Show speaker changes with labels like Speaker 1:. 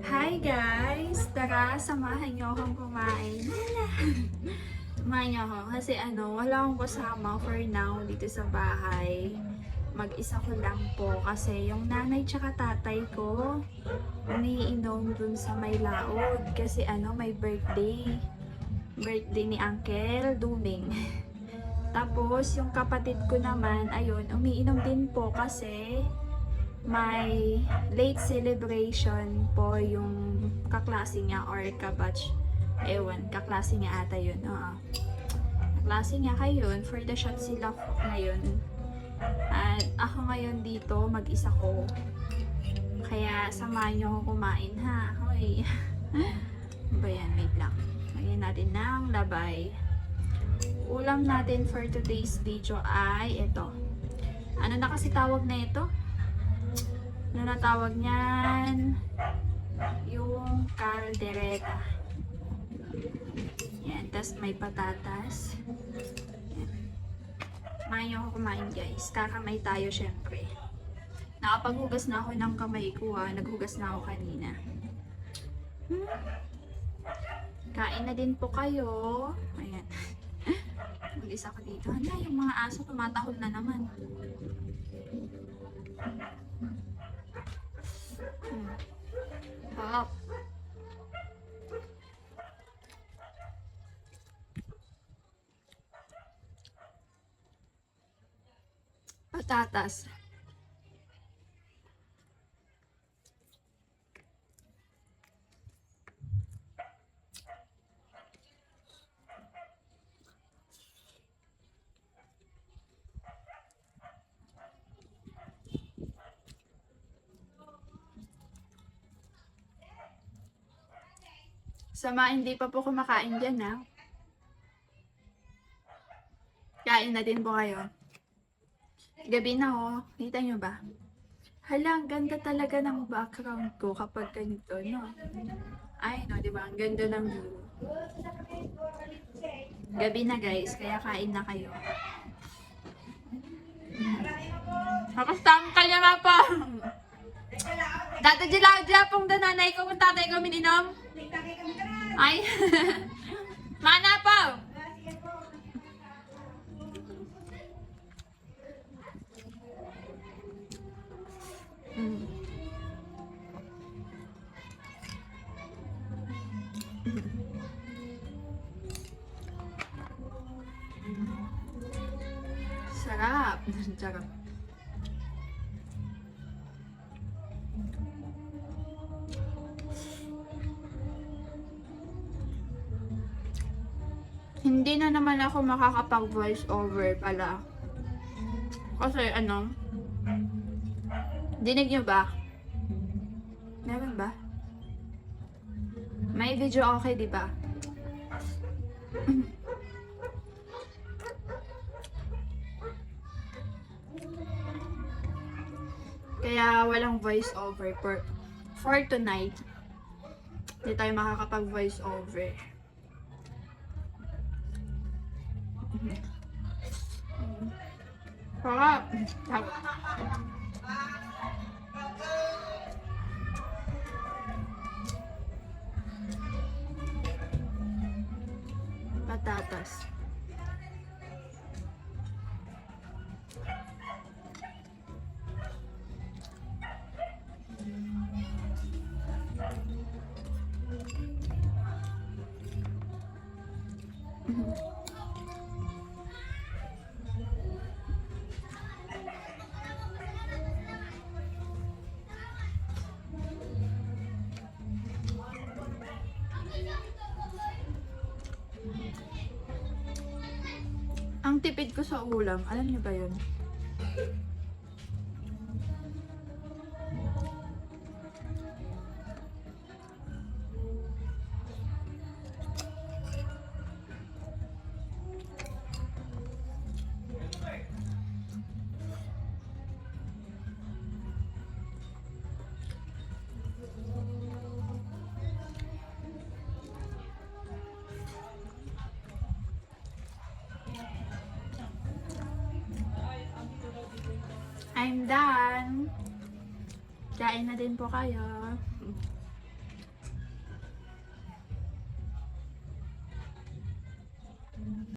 Speaker 1: Hi guys! Tara, samahan niyo akong kumain. Samahan niyo ako kasi wala akong kasama for now dito sa bahay. Mag-isa ko lang po kasi yung nanay tsaka tatay ko umiinom dun sa may laod kasi may birthday. Birthday ni Uncle Duming. Tapos yung kapatid ko naman, ayun, umiinom din po kasi may late celebration po yung kaklase niya or kabatch. Ewan, kaklase niya ata yun. Oo. Kaklase niya kayo for the shot sila ngayon. At ako ngayon dito, mag-isa ko. Kaya samahan niyo ako kumain ha. Hoy. Ba yan, wait lang. Lagyan natin ng labay. Ulam natin for today's video ay ito. Ano na kasi tawag na ito? Ano na tawag niyan? Yung caldereta. Yan, tas may patatas. Yan. Kumain ako kumain guys. Kakamay tayo syempre. Nakapaghugas na ako ng kamay ko ha. Naghugas na ako kanina. Kain na din po kayo. Ayan. Mag-isa ko dito. Hala, yung mga aso tumatahol na naman. Hop. Patatas. Sama, hindi pa po kumakain dyan ha. Kain na din po kayo. Gabi na oh. Kita nyo ba? Hala, ang ganda talaga ng background ko kapag ganito, no? Ay, no, diba? Ang ganda ng view. Gabi na guys, kaya kain na kayo. Nakastangkal niya ma po. Dati dila pong dananay ko kung tatay ko mininom. Ay, mana po. Sarap. Sarap. Hindi na naman ako makakapag voice over pala. Kasi dinig nyo ba? Meron ba? May video okay, di ba? Kaya walang voice over for tonight. Hindi tayo makakapag voice over. Sarap. Patatas. Ang tipid ko sa ulam, alam niyo ba yun? I'm done. Kain na din po kayo.